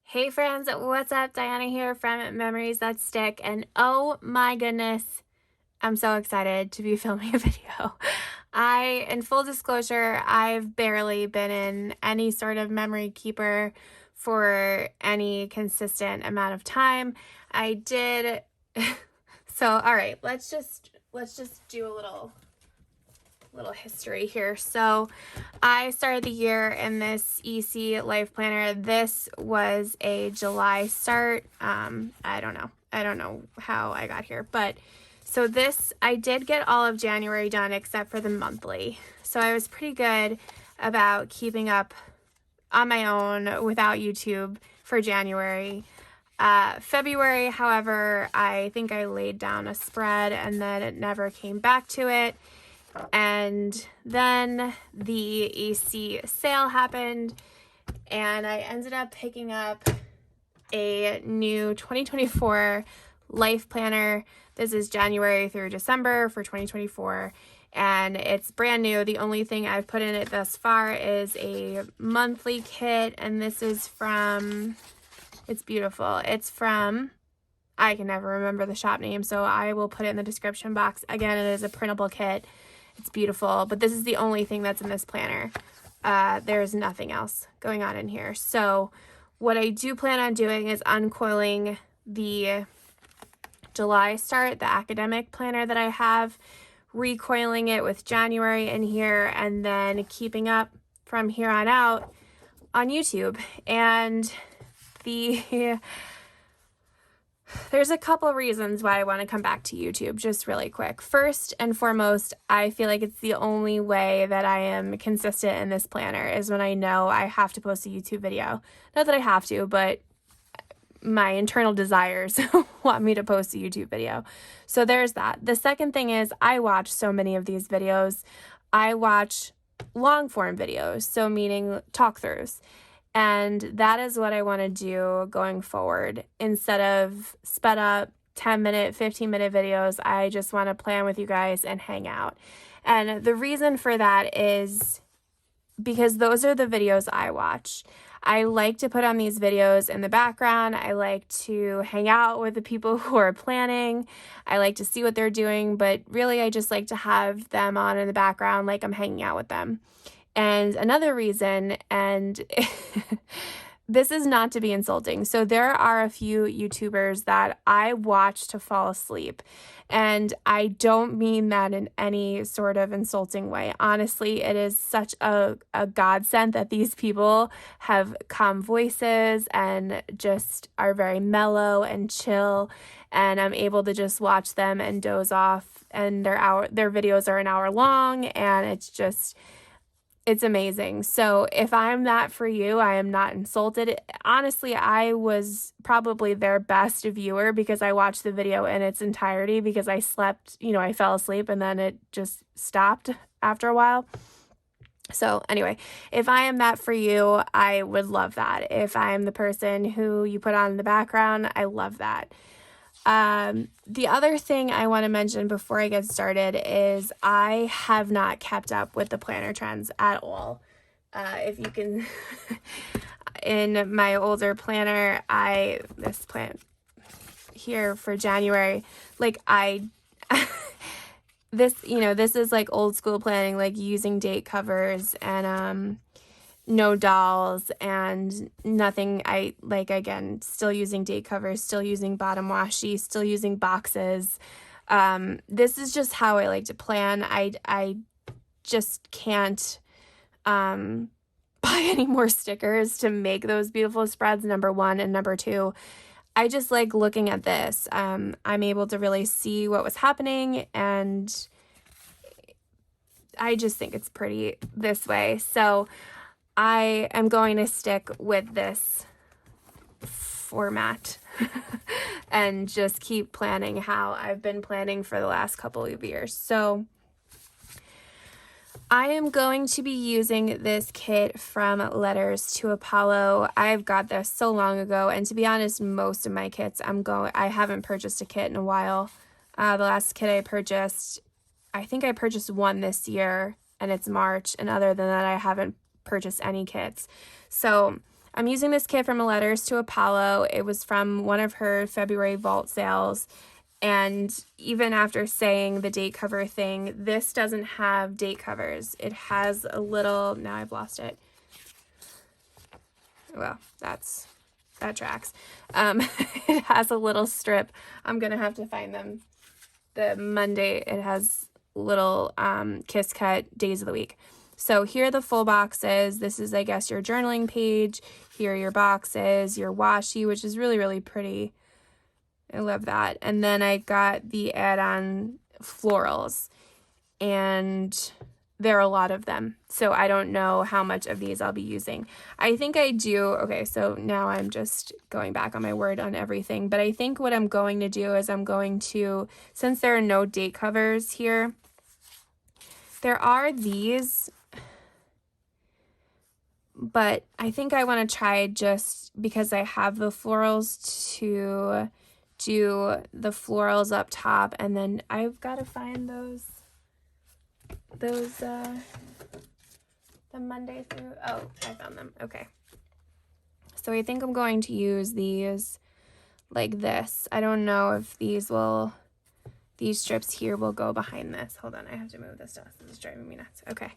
Hey friends, what's up? Diana here from Memories That Stick, and oh my goodness, I'm so excited to be filming a video. In full disclosure, I've barely been in any sort of memory keeper for any consistent amount of time. I did, so all right, let's just do a little history here. So I started the year in this EC Life Planner. This was a July start. I don't know how I got here, but so this, I did get all of January done except for the monthly. So I was pretty good about keeping up on my own without YouTube for January. February, however, I think I laid down a spread and then it never came back to it. And then the EC sale happened and I ended up picking up a new 2024 life planner. This is January through December for 2024 and it's brand new. The only thing I've put in it thus far is a monthly kit, and this is from, it's beautiful. It's from, I can never remember the shop name, so I will put it in the description box. Again, it is a printable kit. It's beautiful, but this is the only thing that's in this planner. There's nothing else going on in here. So what I do plan on doing is uncoiling the July start, the academic planner that I have, recoiling it with January in here, and then keeping up from here on out on YouTube. And there's a couple reasons why I want to come back to YouTube, just really quick. First and foremost, I feel like it's the only way that I am consistent in this planner is when I know I have to post a YouTube video. Not that I have to, but my internal desires want me to post a YouTube video. So there's that. The second thing is I watch so many of these videos. I watch long form videos, so meaning talk throughs. And that is what I want to do going forward. Instead of sped up 10-minute, 15-minute videos, I just want to plan with you guys and hang out. And the reason for that is because those are the videos I watch. I like to put on these videos in the background. I like to hang out with the people who are planning. I like to see what they're doing, but really I just like to have them on in the background like I'm hanging out with them. And another reason, and this is not to be insulting, so there are a few YouTubers that I watch to fall asleep, and I don't mean that in any sort of insulting way. Honestly, it is such a godsend that these people have calm voices and just are very mellow and chill, and I'm able to just watch them and doze off, and their videos are an hour long, and it's amazing. So if I'm that for you, I am not insulted. Honestly, I was probably their best viewer because I watched the video in its entirety because I slept, I fell asleep and then it just stopped after a while. So anyway, if I am that for you, I would love that. If I am the person who you put on in the background, I love that. The other thing I want to mention before I get started is I have not kept up with the planner trends at all. If you can, in my older planner, this plan here for January, like this is like old school planning, like using date covers and, no dolls and nothing. Again, still using date covers, still using bottom washi, still using boxes. This is just how I like to plan. I just can't buy any more stickers to make those beautiful spreads, number one, and number two, I just like looking at this. I'm able to really see what was happening, and I just think it's pretty this way. So I am going to stick with this format and just keep planning how I've been planning for the last couple of years. So I am going to be using this kit from Letters to Apollo. I've got this so long ago, and to be honest, most of my kits I haven't purchased a kit in a while. The last kit I purchased, I think I purchased one this year, and it's March, and other than that, I haven't purchase any kits. So I'm using this kit from a Letters to Apollo. It was from one of her February vault sales. And even after saying the date cover thing, this doesn't have date covers. It has a little, now I've lost it. Well, that tracks. It has a little strip. I'm going to have to find them. The Monday, it has little Kiss Cut days of the week. So here are the full boxes. This is, I guess, your journaling page. Here are your boxes, your washi, which is really, really pretty. I love that. And then I got the add-on florals, and there are a lot of them. So I don't know how much of these I'll be using. I think I do. Okay, so now I'm just going back on my word on everything. But I think what I'm going to do is I'm going to, since there are no date covers here, there are these, but I think I want to try, just because I have the florals, to do the florals up top, and then I've got to find those the Monday through, oh, I found them. Okay. So I think I'm going to use these like this. I don't know if these strips here will go behind this. Hold on, I have to move this stuff. This is driving me nuts. Okay.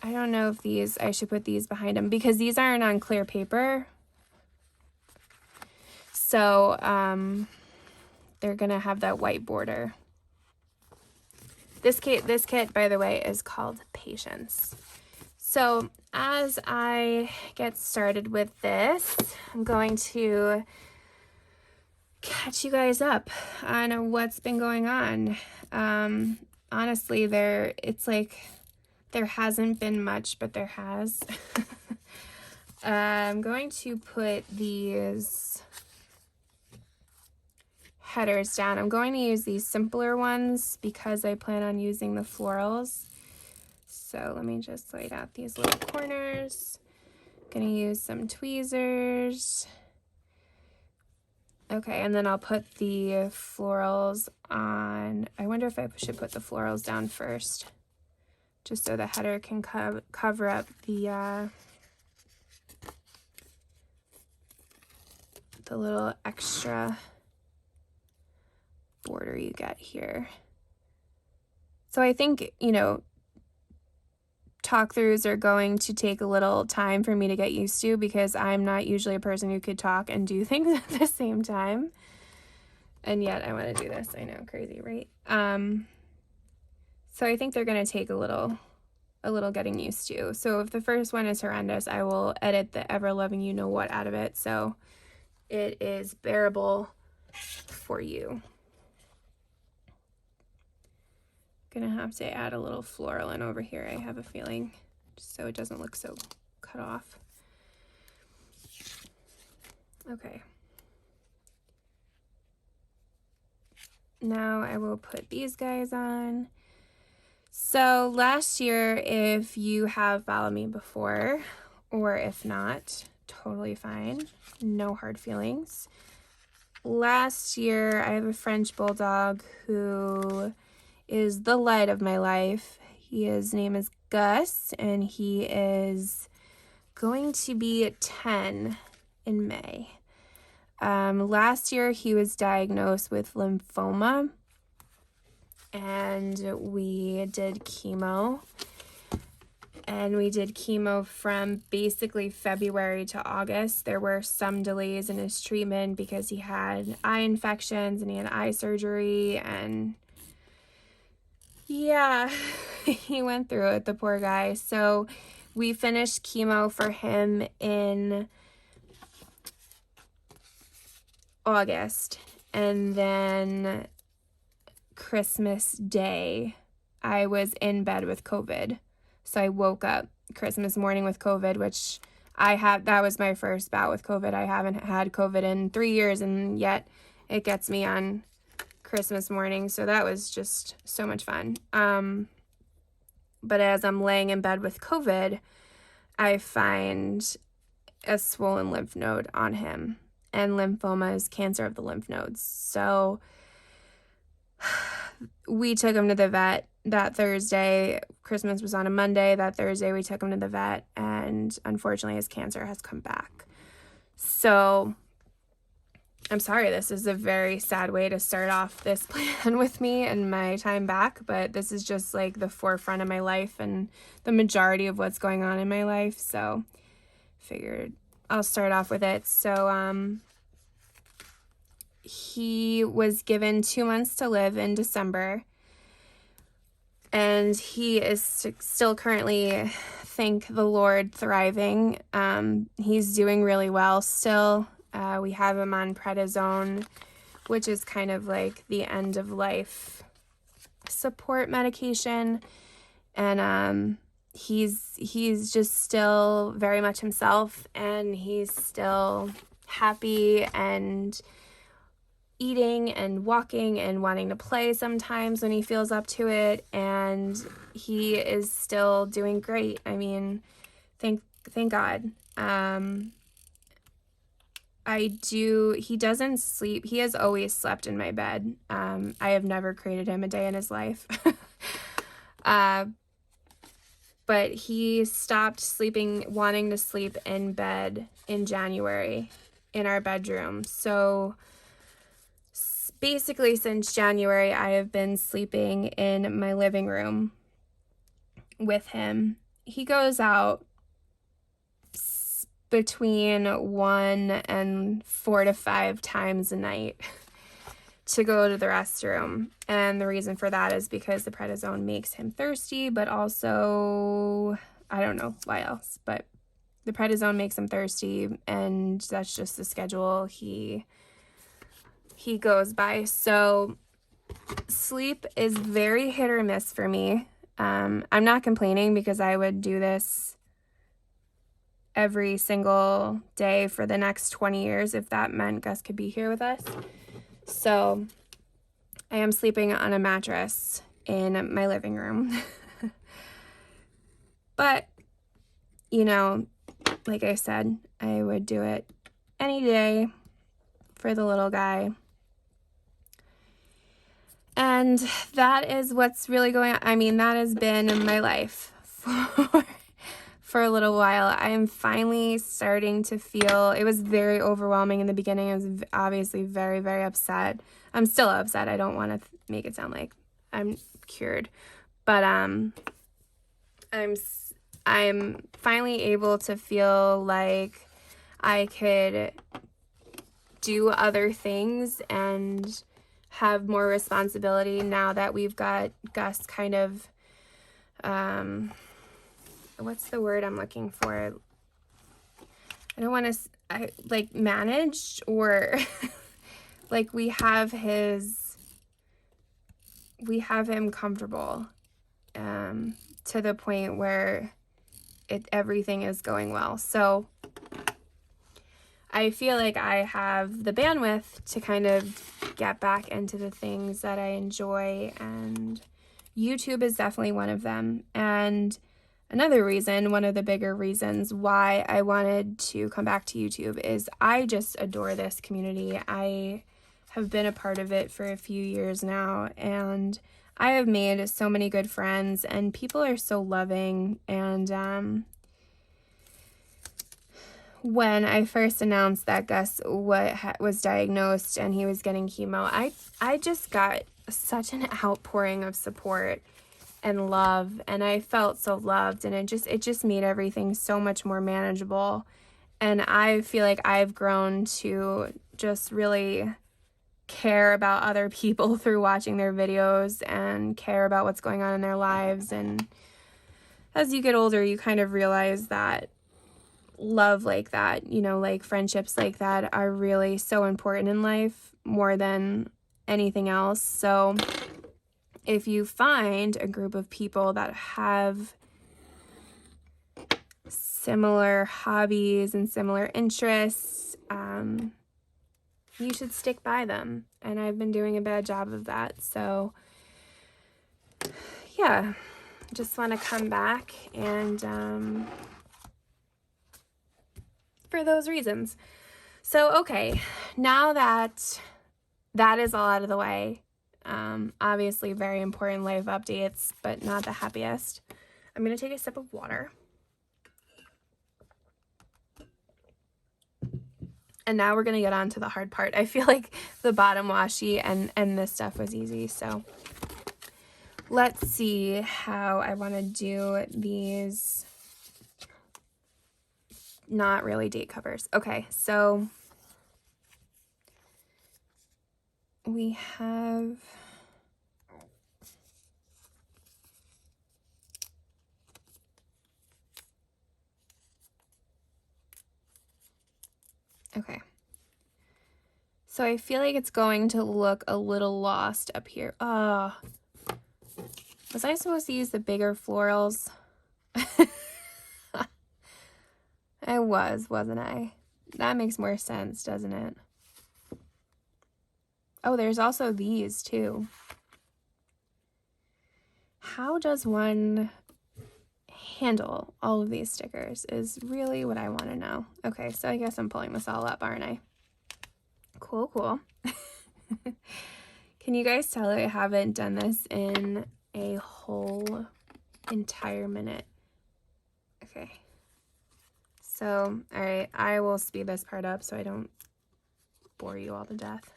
I don't know if I should put these behind them, because these aren't on clear paper. So they're gonna have that white border. This kit, by the way, is called Patience. So as I get started with this, I'm going to catch you guys up on what's been going on. Honestly, it's like there hasn't been much, but there has. I'm going to put these headers down. I'm going to use these simpler ones because I plan on using the florals. So let me just lay out these little corners. Gonna use some tweezers. Okay, and then I'll put the florals on. I wonder if I should put the florals down first, just so the header can cover up the little extra border you get here. So I think, talk throughs are going to take a little time for me to get used to, because I'm not usually a person who could talk and do things at the same time. And yet I want to do this. I know, crazy, right? So I think they're going to take a little getting used to. So if the first one is horrendous, I will edit the ever loving you know what out of it, so it is bearable for you. Gonna have to add a little floral in over here, I have a feeling, just so it doesn't look so cut off. Okay. Now I will put these guys on. So last year, if you have followed me before, or if not, totally fine, no hard feelings. Last year, I have a French bulldog who is the light of my life. His name is Gus, and he is going to be 10 in May. Last year, he was diagnosed with lymphoma, and we did chemo. And we did chemo from basically February to August. There were some delays in his treatment because he had eye infections and he had eye surgery, and yeah, he went through it, the poor guy. So we finished chemo for him in August, and then Christmas Day, I was in bed with COVID. So I woke up Christmas morning with COVID, which that was my first bout with COVID. I haven't had COVID in 3 years, and yet it gets me on Christmas morning. So that was just so much fun. But as I'm laying in bed with COVID, I find a swollen lymph node on him, and lymphoma is cancer of the lymph nodes. So we took him to the vet that Thursday. Christmas was on a Monday. That Thursday we took him to the vet, and and unfortunately his cancer has come back. So I'm sorry, this is a very sad way to start off this plan with me and my time back, but this is just like the forefront of my life and the majority of what's going on in my life, so figured I'll start off with it. So he was given 2 months to live in December, and he is still currently, thank the Lord, thriving. He's doing really well still. We have him on prednisone, which is kind of like the end of life support medication. And he's just still very much himself, and he's still happy and eating and walking and wanting to play sometimes when he feels up to it, and he is still doing great. I mean, thank God. He doesn't sleep. He has always slept in my bed. I have never created him a day in his life. But he stopped wanting to sleep in bed in January in our bedroom. So basically since January, I have been sleeping in my living room with him. He goes out between 1 and 4 to 5 times a night to go to the restroom. And the reason for that is because the prednisone makes him thirsty, but also, I don't know why else, but the prednisone makes him thirsty, and that's just the schedule he goes by. So sleep is very hit or miss for me. I'm not complaining, because I would do this every single day for the next 20 years if that meant Gus could be here with us. So I am sleeping on a mattress in my living room. But, you know, like I said, I would do it any day for the little guy. And that is what's really going on. I mean, that has been my life for a little while. I am finally starting to feel, it was very overwhelming in the beginning. I was obviously very, very upset. I'm still upset. I don't want to make it sound like I'm cured, but I'm finally able to feel like I could do other things and have more responsibility now that we've got Gus kind of, what's the word I'm looking for? I don't want to, like, managed, or like we have him comfortable, to the point where everything is going well. So I feel like I have the bandwidth to kind of get back into the things that I enjoy, and YouTube is definitely one of them. And another reason, one of the bigger reasons why I wanted to come back to YouTube, is I just adore this community. I have been a part of it for a few years now, and I have made so many good friends, and people are so loving. And when I first announced that Gus was diagnosed and he was getting chemo, I just got such an outpouring of support and love, and I felt so loved, and it just made everything so much more manageable. And I feel like I've grown to just really care about other people through watching their videos and care about what's going on in their lives. And as you get older, you kind of realize that love like that, you know, like friendships like that, are really so important in life, more than anything else. So if you find a group of people that have similar hobbies and similar interests, you should stick by them. And I've been doing a bad job of that. So yeah, just want to come back and for those reasons. So okay, now that that is all out of the way, obviously very important life updates, but not the happiest. I'm gonna take a sip of water. And now we're going to get on to the hard part. I feel like the bottom washi and this stuff was easy. So let's see how I want to do these. Not really date covers. Okay, so we have... Okay. So I feel like it's going to look a little lost up here. Was I supposed to use the bigger florals? I wasn't I? That makes more sense, doesn't it? Oh, there's also these too. How does one handle all of these stickers is really what I want to know. Okay, so I guess I'm pulling this all up, aren't I? Cool, cool. Can you guys tell I haven't done this in a whole entire minute? Okay. So, all right, I will speed this part up so I don't bore you all to death.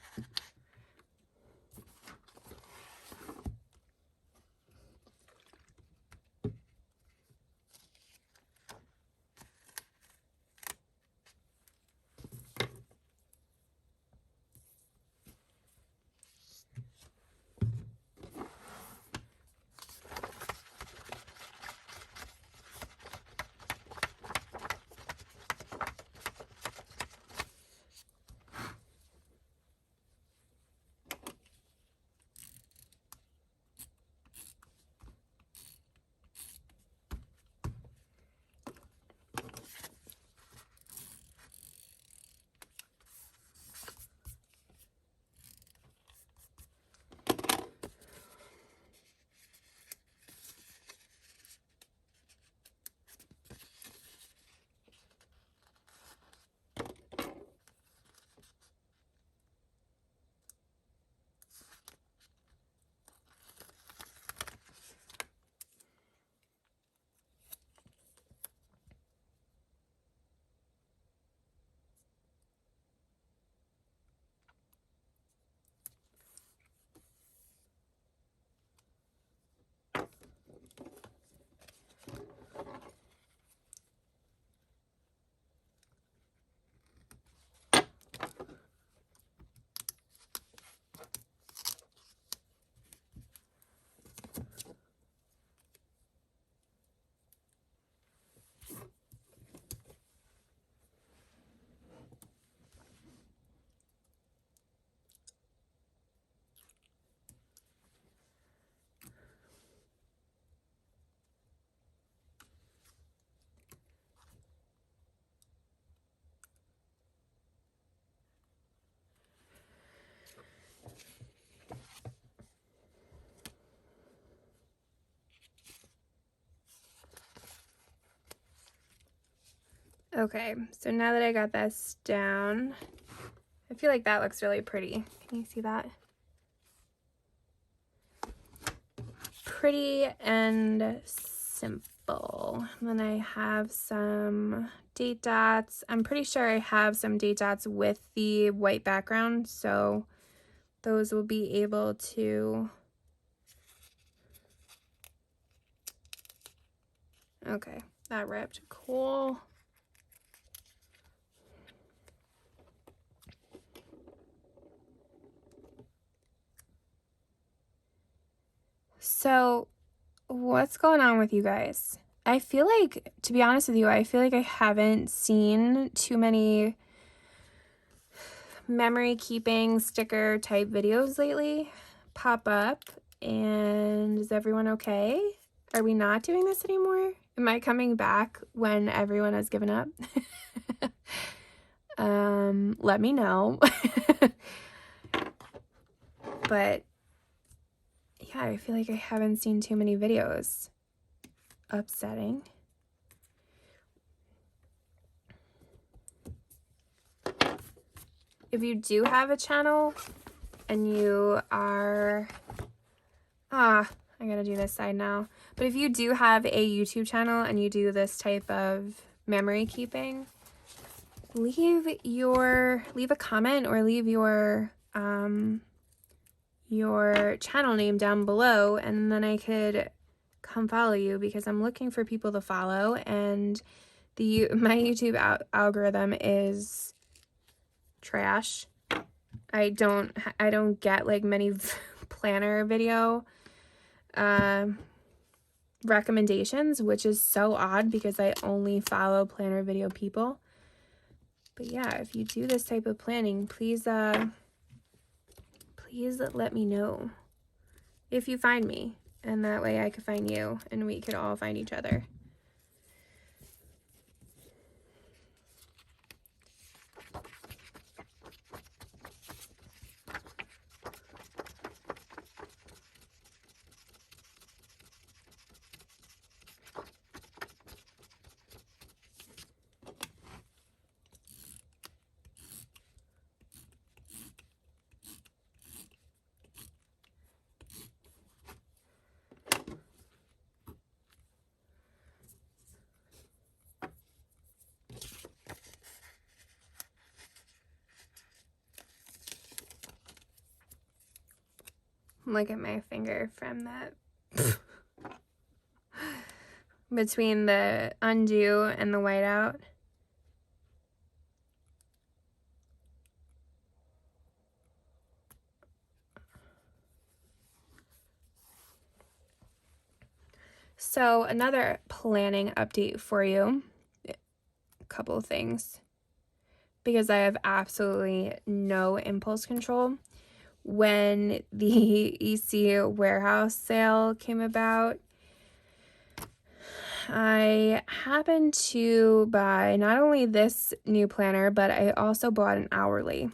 Okay, so now that I got this down, I feel like that looks really pretty. Can you see that? Pretty and simple. And then I have some date dots. I'm pretty sure I have some date dots with the white background, so those will be able to... Okay, that ripped. Cool. So, what's going on with you guys? I feel like, to be honest with you, I feel like I haven't seen too many memory keeping sticker type videos lately pop up. And is everyone okay? Are we not doing this anymore? Am I coming back when everyone has given up? Let me know. But yeah, I feel like I haven't seen too many videos. Upsetting. If you do have a channel and you are... I gotta do this side now. But if you do have a YouTube channel and you do this type of memory keeping, leave a comment or leave your channel name down below, and then I could come follow you, because I'm looking for people to follow, and my YouTube algorithm is trash. I don't get like many planner video recommendations, which is so odd because I only follow planner video people. But yeah, if you do this type of planning, please let me know if you find me, and that way I could find you and we could all find each other. Look at my finger from that between the undo and the whiteout. So another planning update for you, a couple of things, because I have absolutely no impulse control. When the EC warehouse sale came about, I happened to buy not only this new planner, but I also bought an hourly.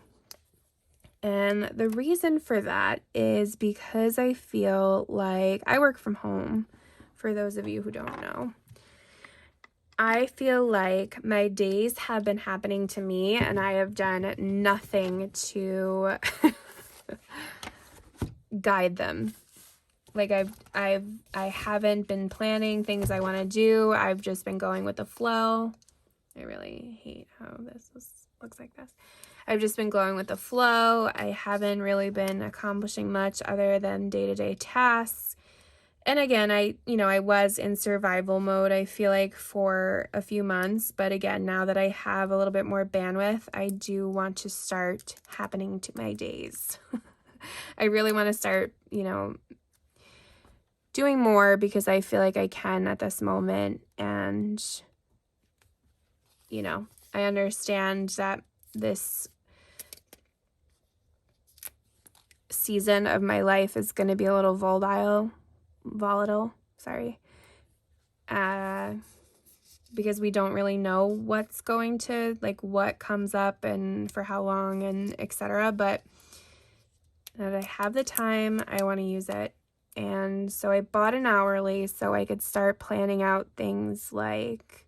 And the reason for that is because I feel like I work from home, for those of you who don't know. I feel like my days have been happening to me and I have done nothing to guide them. Like I haven't been planning things I want to do. I've just been going with the flow. I really hate how this looks like this. I've just been going with the flow. I haven't really been accomplishing much other than day-to-day tasks. And again, I was in survival mode, I feel like, for a few months. But again, now that I have a little bit more bandwidth, I do want to start happening to my days. I really want to start, doing more, because I feel like I can at this moment. And, I understand that this season of my life is going to be a little volatile, because we don't really know what's going to, like, what comes up and for how long and etc. But now that I have the time, I want to use it. And so I bought an hourly so I could start planning out things like,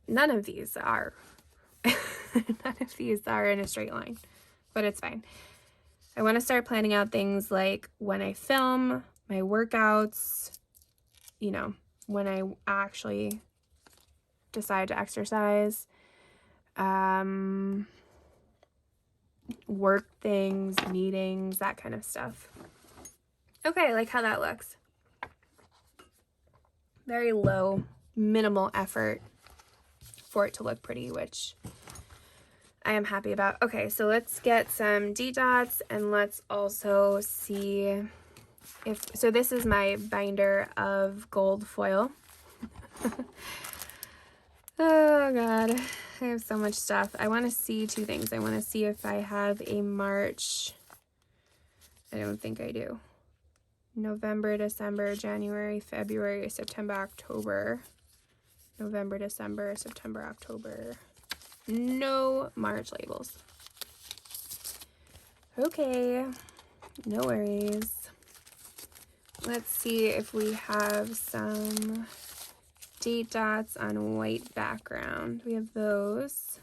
none of these are in a straight line, but it's fine. I want to start planning out things like when I film, my workouts, when I actually decide to exercise, work things, meetings, that kind of stuff. Okay, I like how that looks. Very low, minimal effort for it to look pretty, which I am happy about. Okay, so let's get some D-dots, and let's also see so this is my binder of gold foil. Oh God, I have so much stuff. I want to see two things. I want to see if I have a March. I don't think I do. November, December, January, February, September, October. November, December, September, October. No March labels. Okay, no worries. Let's see if we have some date dots on white background. We have those.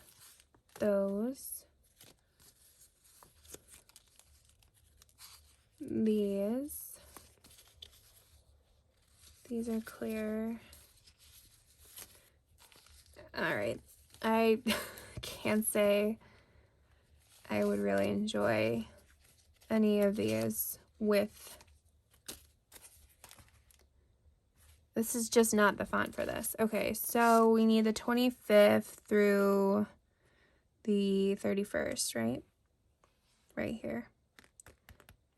These are clear. All right. I can't say I would really enjoy any of these with... This is just not the font for this. Okay, so we need the 25th through the 31st, right? Right here.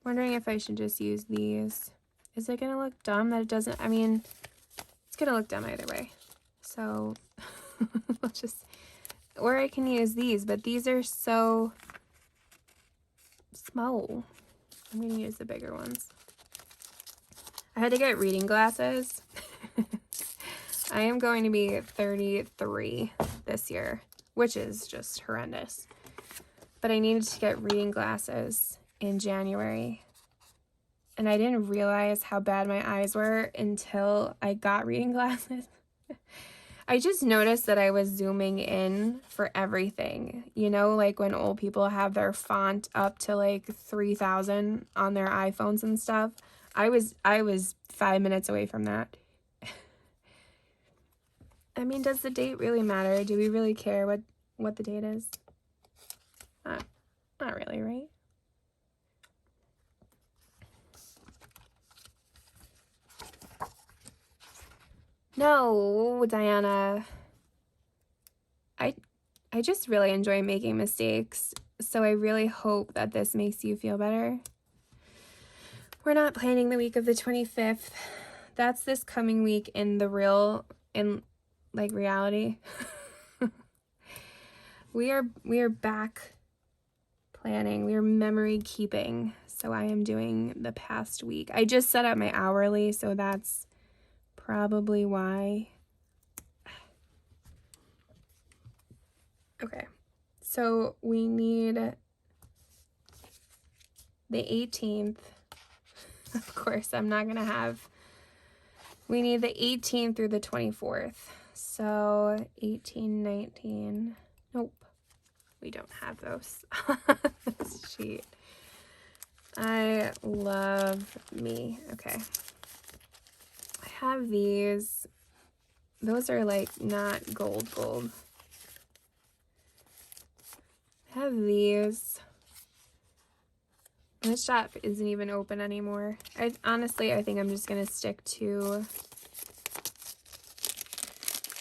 Wondering if I should just use these. Is it gonna look dumb that it doesn't? I mean, it's gonna look dumb either way. So, let's just... Or I can use these, but these are so small. I'm gonna use the bigger ones. I had to get reading glasses. I am going to be 33 this year, which is just horrendous. But I needed to get reading glasses in January. And I didn't realize how bad my eyes were until I got reading glasses. I just noticed that I was zooming in for everything. You know, like when old people have their font up to like 3,000 on their iPhones and stuff. I was 5 minutes away from that. I mean, does the date really matter? Do we really care what the date is? Not really, right? No, Diana. I just really enjoy making mistakes, so I really hope that this makes you feel better. We're not planning the week of the 25th. That's this coming week in reality. We are back planning. We are memory keeping. So I am doing the past week. I just set up my hourly, so that's probably why. Okay. So we need the 18th. Of course, I'm not going to have... We need the 18th through the 24th. So 18, 19. Nope. We don't have those. This sheet. I love me. Okay. I have these. Those are like not gold. I have these. This shop isn't even open anymore. Honestly, I think I'm just going to stick to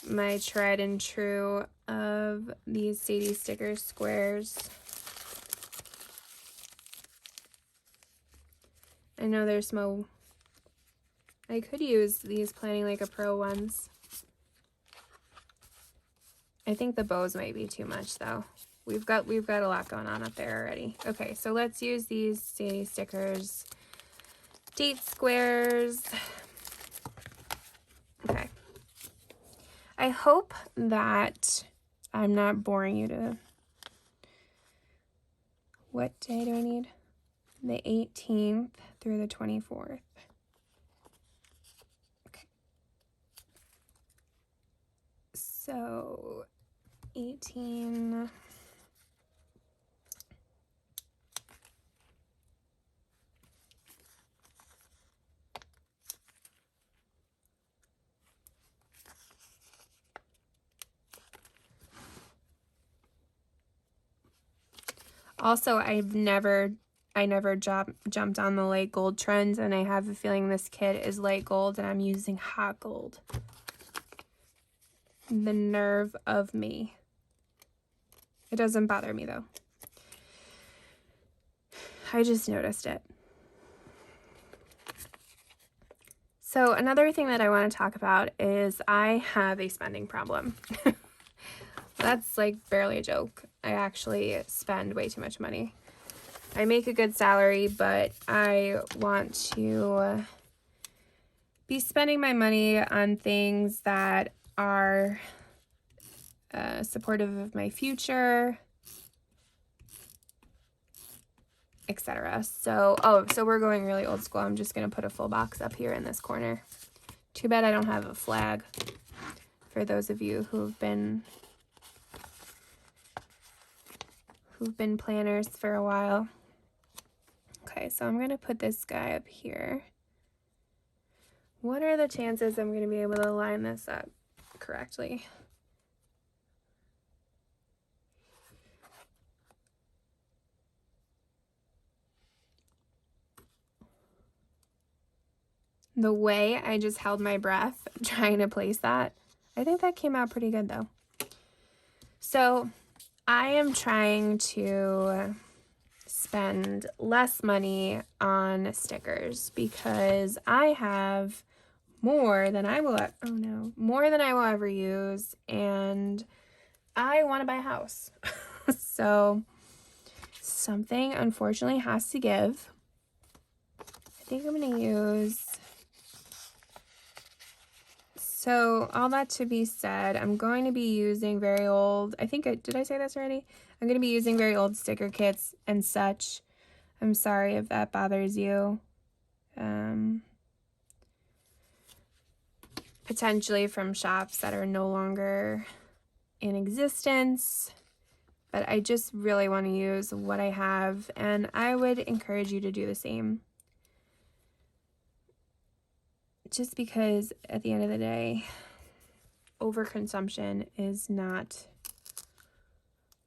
my tried and true of these Sadie sticker squares. I know they're small. I could use these Planning Like a Pro ones. I think the bows might be too much though. We've got a lot going on up there already. Okay, so let's use these Sadie stickers. Date squares. Okay. I hope that I'm not boring you to... What day do I need? The 18th through the 24th. Okay. So, 18... Also, I never jumped on the light gold trend, and I have a feeling this kit is light gold and I'm using hot gold. The nerve of me. It doesn't bother me though. I just noticed it. So another thing that I want to talk about is I have a spending problem. That's like barely a joke. I actually spend way too much money. I make a good salary, but I want to be spending my money on things that are supportive of my future, etc. So, so we're going really old school. I'm just going to put a full box up here in this corner. Too bad I don't have a flag for those of you who've been planners for a while. Okay, so I'm going to put this guy up here. What are the chances I'm going to be able to line this up correctly? the way I just held my breath trying to place that, I think that came out pretty good though. So I am trying to spend less money on stickers because I have more than I will ever use, and I want to buy a house. So something unfortunately has to give. I think I'm going to use, so all that to be said, I'm going to be using very old, did I say this already? I'm going to be using very old sticker kits and such. I'm sorry if that bothers you. Potentially from shops that are no longer in existence, but I just really want to use what I have, and I would encourage you to do the same. Just because at the end of the day, overconsumption is not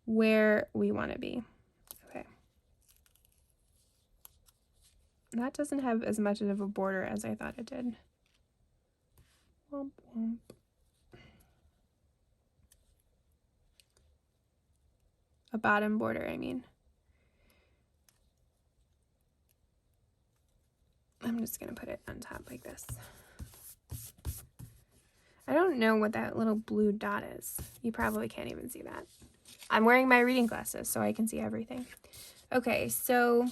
where we want to be. Okay. That doesn't have as much of a border as I thought it did. Womp womp. A bottom border, I mean. I'm just going to put it on top like this. I don't know what that little blue dot is. You probably can't even see that. I'm wearing my reading glasses, so I can see everything. Okay, so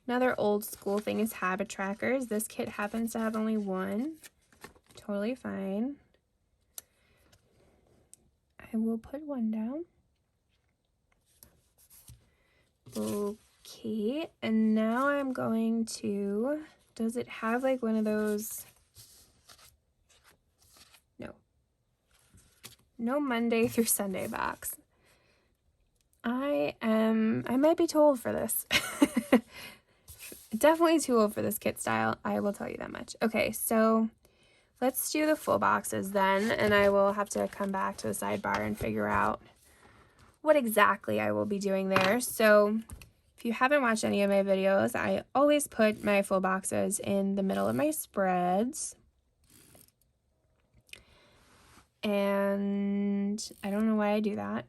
another old school thing is habit trackers. This kit happens to have only one. Totally fine. I will put one down. Okay, and now I'm going to, does it have like one of those? No Monday through Sunday box. I might be too old for this. Definitely too old for this kit style, I will tell you that much. Okay, so let's do the full boxes then, and I will have to come back to the sidebar and figure out what exactly I will be doing there. So if you haven't watched any of my videos, I always put my full boxes in the middle of my spreads. And I don't know why I do that.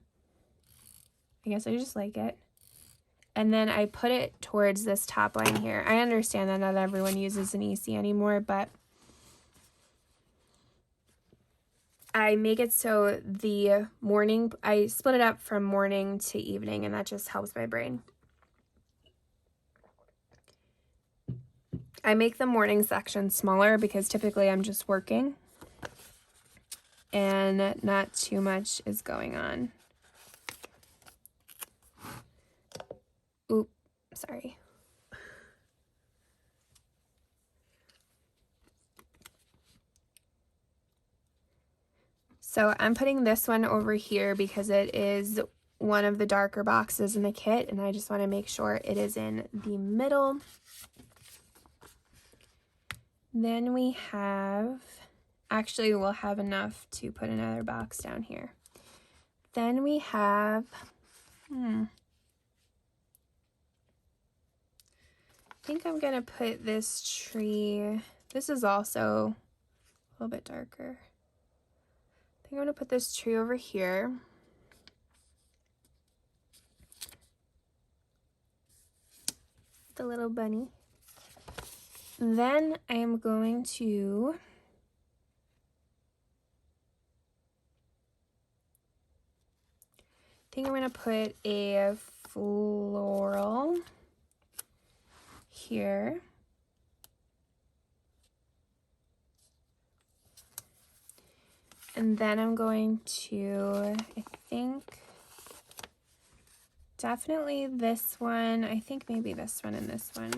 I guess I just like it. And then I put it towards this top line here. I understand that not everyone uses an EC anymore, but I make it so the morning, I split it up from morning to evening, and that just helps my brain. I make the morning section smaller because typically I'm just working and not too much is going on. Oop, sorry. So I'm putting this one over here because it is one of the darker boxes in the kit, and I just want to make sure it is in the middle. Then we have, actually we'll have enough to put another box down here. Then we have, I think I'm going to put this tree, this is also a little bit darker. I think I'm going to put this tree over here. The little bunny. Then I am going to I'm going to put a floral here. And then I'm going to, I think, definitely this one. I think maybe this one and this one.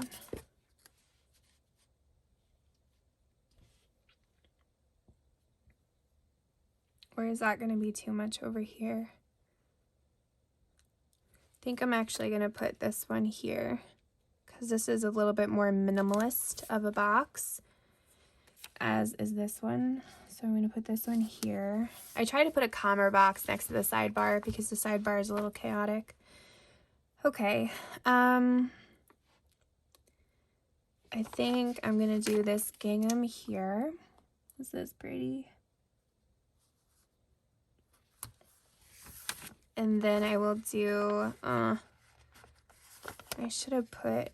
Or is that going to be too much over here? I think I'm actually going to put this one here because this is a little bit more minimalist of a box, as is this one. So I'm going to put this one here. I try to put a calmer box next to the sidebar because the sidebar is a little chaotic. Okay. I think I'm going to do this gingham here. This is pretty. And then I will do, I should have put,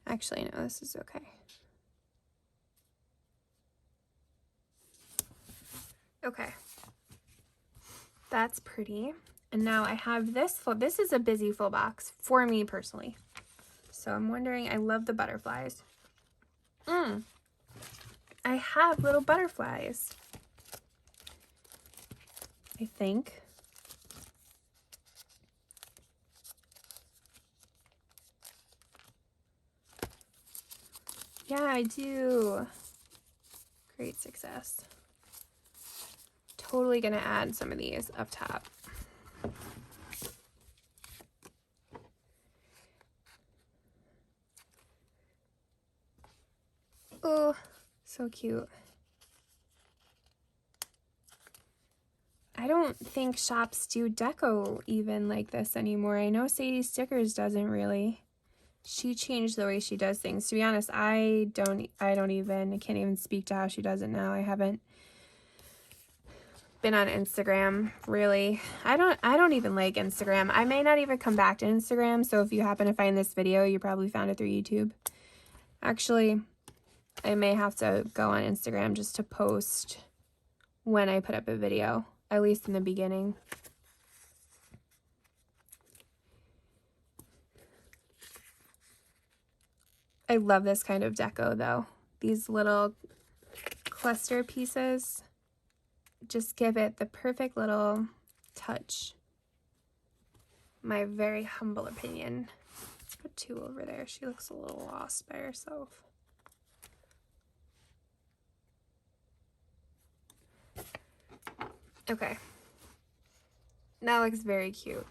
actually, no, this is okay. Okay. That's pretty. And now I have this full, this is a busy full box for me personally. So I'm wondering, I love the butterflies. I have little butterflies, I think. Yeah, I do. Great success. Totally gonna add some of these up top. Oh, so cute. I don't think shops do deco even like this anymore. I know Sadie Stickers doesn't really. She changed the way she does things. To be honest, I can't even speak to how she does it now. I haven't been on Instagram really. I don't even like Instagram. I may not even come back to Instagram, so if you happen to find this video, you probably found it through YouTube. Actually, I may have to go on Instagram just to post when I put up a video, at least in the beginning. I love this kind of deco though. These little cluster pieces just give it the perfect little touch. My very humble opinion. Let's put 2 over there. She looks a little lost by herself. Okay. That looks very cute.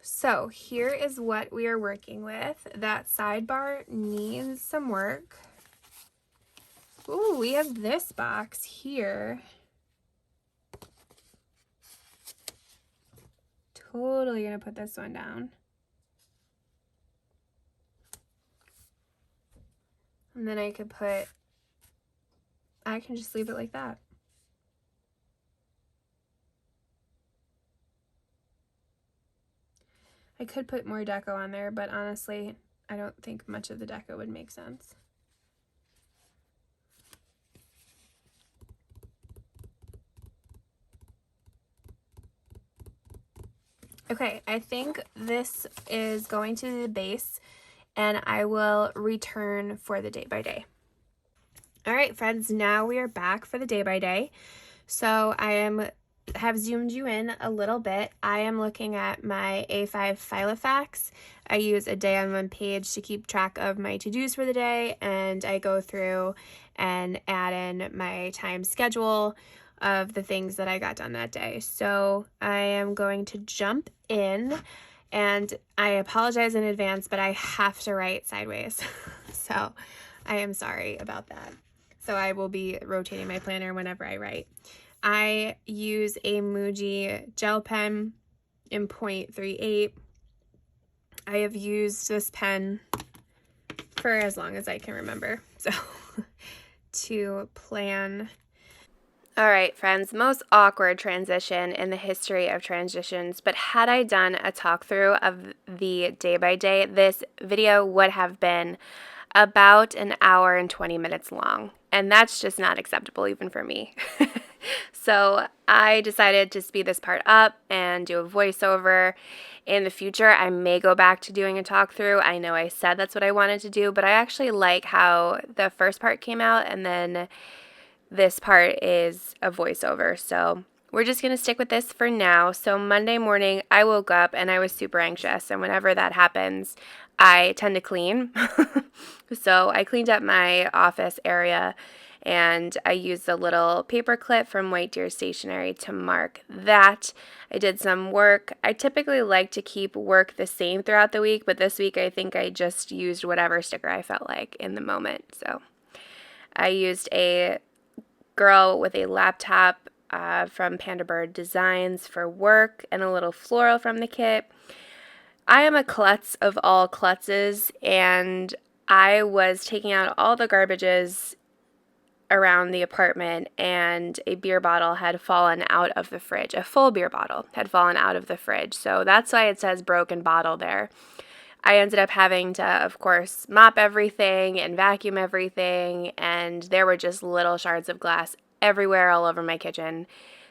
So here is what we are working with. That sidebar needs some work. Ooh, we have this box here. Totally gonna put this one down. And then I can just leave it like that. I could put more deco on there, but honestly, I don't think much of the deco would make sense. Okay, I think this is going to be the base, and I will return for the day by day. All right, friends, now we are back for the day by day. So I have zoomed you in a little bit. I am looking at my A5 Filofax. I use a day on one page to keep track of my to-dos for the day, and I go through and add in my time schedule of the things that I got done that day. So I am going to jump in, and I apologize in advance, but I have to write sideways. So I am sorry about that. So I will be rotating my planner whenever I write. I use a Muji gel pen in .38. I have used this pen for as long as I can remember, so to plan. All right, friends, most awkward transition in the history of transitions, but had I done a talk through of the day by day, this video would have been about an hour and 20 minutes long, and that's just not acceptable even for me. So I decided to speed this part up and do a voiceover. In the future, I may go back to doing a talk through. I know I said that's what I wanted to do, but I actually like how the first part came out and then this part is a voiceover. So we're just going to stick with this for now. So Monday morning, I woke up and I was super anxious. And whenever that happens, I tend to clean. So I cleaned up my office area and I used the little paper clip from White Deer Stationery to mark that. I did some work. I typically like to keep work the same throughout the week, but this week I think I just used whatever sticker I felt like in the moment. So I used a girl with a laptop from Panda Bird Designs for work and a little floral from the kit. I am a klutz of all klutzes, and I was taking out all the garbages around the apartment, and a beer bottle had fallen out of the fridge. A full beer bottle had fallen out of the fridge. So that's why it says broken bottle there. I ended up having to, of course, mop everything and vacuum everything, and there were just little shards of glass everywhere all over my kitchen.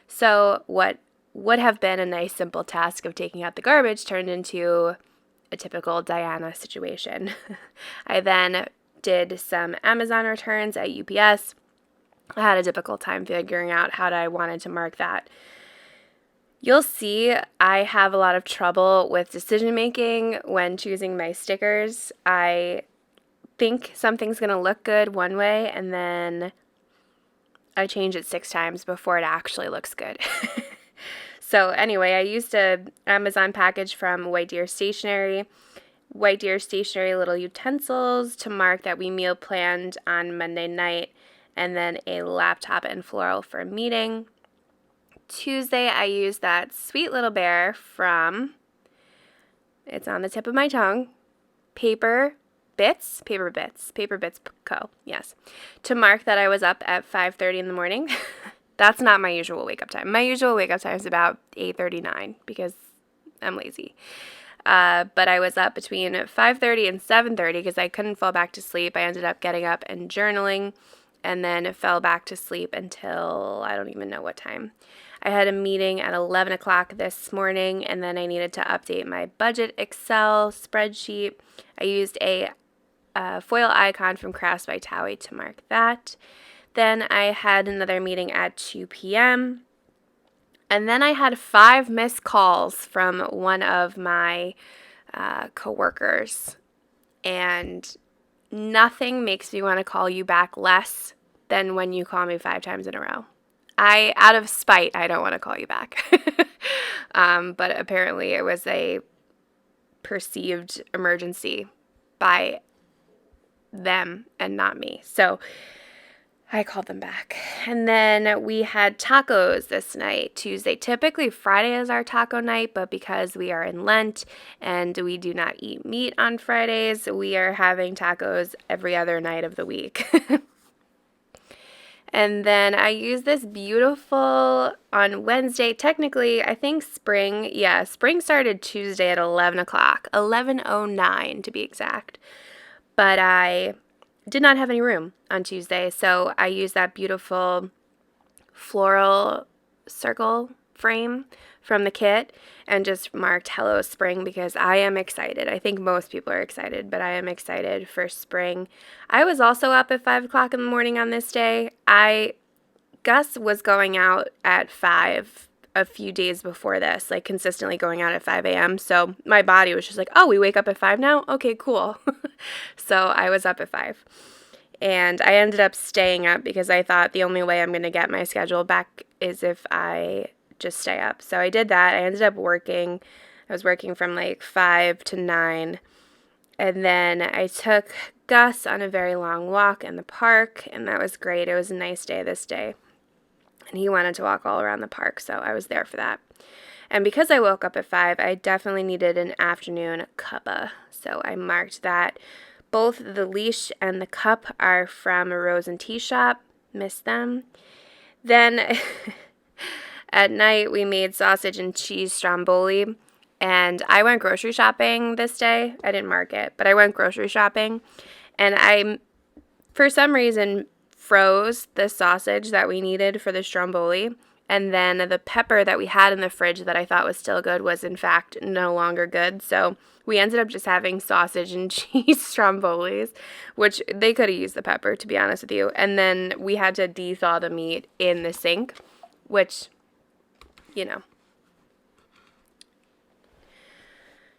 So what would have been a nice simple task of taking out the garbage turned into a typical Diana situation. I then did some Amazon returns at UPS. I had a difficult time figuring out how I wanted to mark that. You'll see I have a lot of trouble with decision making when choosing my stickers. I think something's going to look good one way, and then I change it 6 times before it actually looks good. So anyway, I used an Amazon package from White Deer Stationery. White Deer Stationery little utensils to mark that we meal planned on Monday night, and then a laptop and floral for a meeting. Tuesday, I used that sweet little bear from, it's on the tip of my tongue, Paper Bits Co., yes, to mark that I was up at 5:30 in the morning. That's not my usual wake-up time. My usual wake-up time is about 8:39 because I'm lazy. But I was up between 5:30 and 7:30 because I couldn't fall back to sleep. I ended up getting up and journaling, and then fell back to sleep until I don't even know what time. I had a meeting at 11 o'clock this morning, and then I needed to update my budget Excel spreadsheet. I used a foil icon from Crafts by Thaowie to mark that. Then I had another meeting at 2 p.m., and then I had 5 missed calls from one of my coworkers, and nothing makes me want to call you back less than when you call me 5 times in a row. Out of spite, I don't want to call you back. But apparently it was a perceived emergency by them and not me. So I called them back. And then we had tacos this night, Tuesday. Typically Friday is our taco night, but because we are in Lent and we do not eat meat on Fridays, we are having tacos every other night of the week. And then I used this beautiful on Wednesday. Technically, I think spring started Tuesday at 11 o'clock, 11:09 to be exact. But I did not have any room on Tuesday, so I used that beautiful floral circle frame from the kit and just marked Hello Spring because I am excited. I think most people are excited, but I am excited for spring. I was also up at 5 o'clock in the morning on this day. Gus was going out at 5 a few days before this, like consistently going out at 5 a.m. So my body was just like, oh, we wake up at 5 now? Okay, cool. So I was up at 5. And I ended up staying up because I thought the only way I'm going to get my schedule back is if I just stay up. So I did that. I ended up working. I was working from like 5 to 9. And then I took Gus on a very long walk in the park, and that was great. It was a nice day this day. And he wanted to walk all around the park, so I was there for that. And because I woke up at 5, I definitely needed an afternoon cuppa. So I marked that. Both the leash and the cup are from a Rose and Tea Shop. Missed them. Then at night, we made sausage and cheese stromboli, and I went grocery shopping this day. I didn't mark it, but I went grocery shopping, and I, for some reason, froze the sausage that we needed for the stromboli, and then the pepper that we had in the fridge that I thought was still good was, in fact, no longer good, so we ended up just having sausage and cheese strombolis, which they could have used the pepper, to be honest with you, and then we had to de-thaw the meat in the sink, which, you know,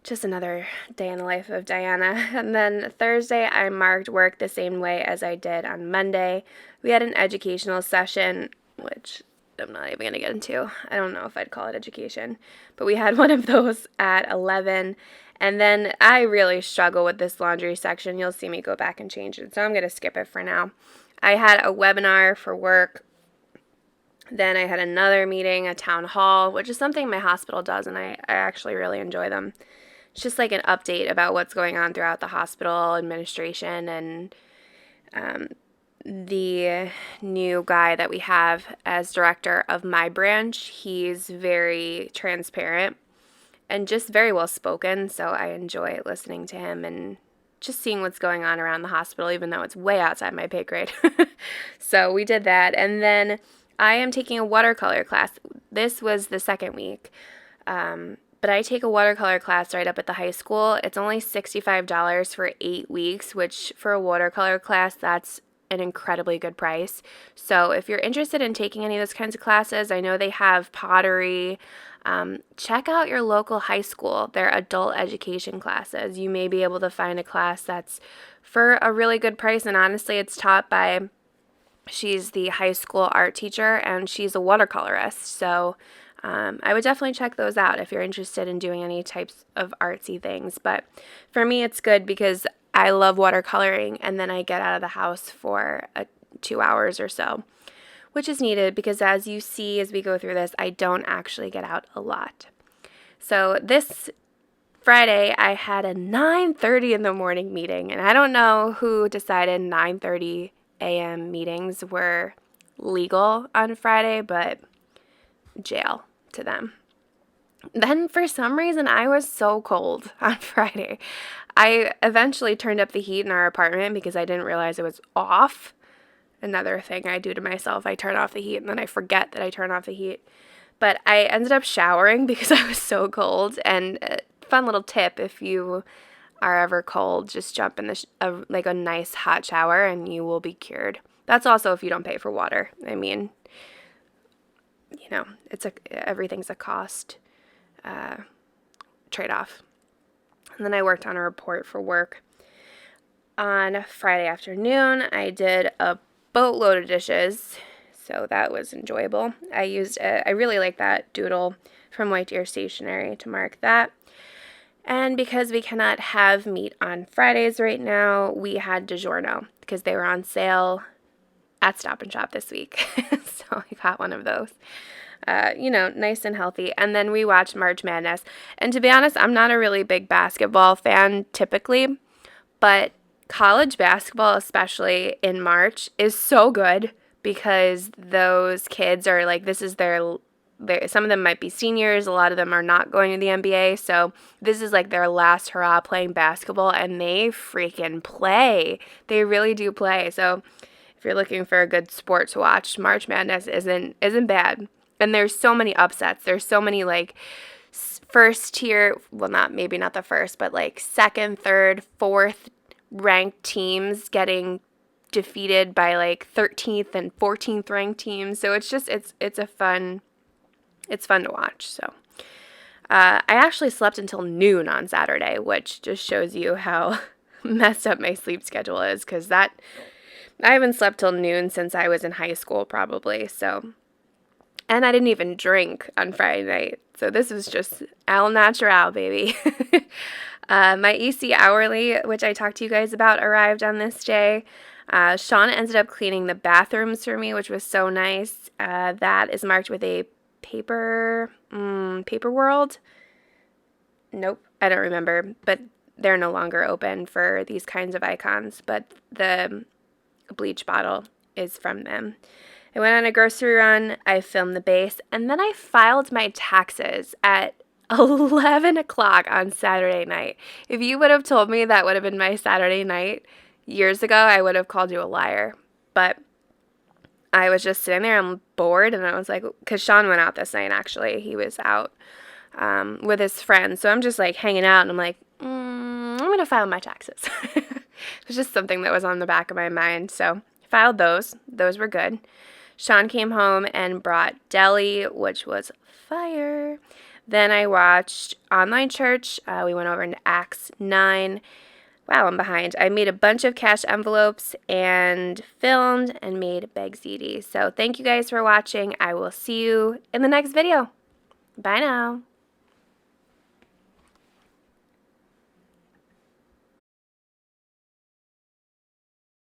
just another day in the life of Diana. And then Thursday, I marked work the same way as I did on Monday. We had an educational session, which I'm not even going to get into. I don't know if I'd call it education, but we had one of those at 11. And then I really struggle with this laundry section. You'll see me go back and change it, so I'm going to skip it for now. I had a webinar for work Then I had another meeting, a town hall, which is something my hospital does, and I actually really enjoy them. It's just like an update about what's going on throughout the hospital administration, and the new guy that we have as director of my branch, he's very transparent and just very well spoken, so I enjoy listening to him and just seeing what's going on around the hospital, even though it's way outside my pay grade. So we did that, and then I am taking a watercolor class. This was the second week, but I take a watercolor class right up at the high school. It's only $65 for 8 weeks, which for a watercolor class, that's an incredibly good price. So if you're interested in taking any of those kinds of classes, I know they have pottery. Check out your local high school. They're adult education classes. You may be able to find a class that's for a really good price, and honestly, it's taught by, she's the high school art teacher, and she's a watercolorist. So I would definitely check those out if you're interested in doing any types of artsy things. But for me, it's good because I love watercoloring, and then I get out of the house for 2 hours or so, which is needed because as you see as we go through this, I don't actually get out a lot. So this Friday, I had a 9:30 in the morning meeting, and I don't know who decided 9:30 a.m. meetings were legal on Friday, but jail to them. Then for some reason, I was so cold on Friday. I eventually turned up the heat in our apartment because I didn't realize it was off. Another thing I do to myself, I turn off the heat and then I forget that I turn off the heat. But I ended up showering because I was so cold. And a fun little tip, if you are ever cold, just jump in a nice hot shower and you will be cured. That's also if you don't pay for water. I mean, everything's a cost trade-off. And then I worked on a report for work. On Friday afternoon, I did a boatload of dishes, so that was enjoyable. I really like that doodle from White Deer Stationery to mark that. And because we cannot have meat on Fridays right now, we had DiGiorno because they were on sale at Stop and Shop this week. So I got one of those. Nice and healthy. And then we watched March Madness. And to be honest, I'm not a really big basketball fan typically, but college basketball, especially in March, is so good because those kids are like, this is their some of them might be seniors, a lot of them are not going to the NBA, so this is like their last hurrah playing basketball, and they freaking play. They really do play. So if you're looking for a good sport to watch, March Madness isn't bad. And there's so many upsets. There's so many like first tier, well, maybe not the first, but like second, third, fourth ranked teams getting defeated by like 13th and 14th ranked teams. So it's fun to watch. So I actually slept until noon on Saturday, which just shows you how messed up my sleep schedule is, because I haven't slept till noon since I was in high school probably. So, and I didn't even drink on Friday night. So this was just al natural, baby. My EC hourly, which I talked to you guys about, arrived on this day. Sean ended up cleaning the bathrooms for me, which was so nice. That is marked with a paper world. Nope, I don't remember, but they're no longer open for these kinds of icons, but the bleach bottle is from them. I went on a grocery run, I filmed the base, and then I filed my taxes at 11 o'clock on Saturday night. If you would have told me that would have been my Saturday night years ago, I would have called you a liar. But I was just sitting there, I'm bored, and I was like, because Sean went out this night, actually. He was out with his friends. So I'm just like hanging out, and I'm like, I'm going to file my taxes. It was just something that was on the back of my mind. So I filed those. Those were good. Sean came home and brought deli, which was fire. Then I watched Online Church. We went over into Acts 9. Wow, I'm behind. I made a bunch of cash envelopes and filmed and made bag ziti. So thank you guys for watching. I will see you in the next video. Bye now.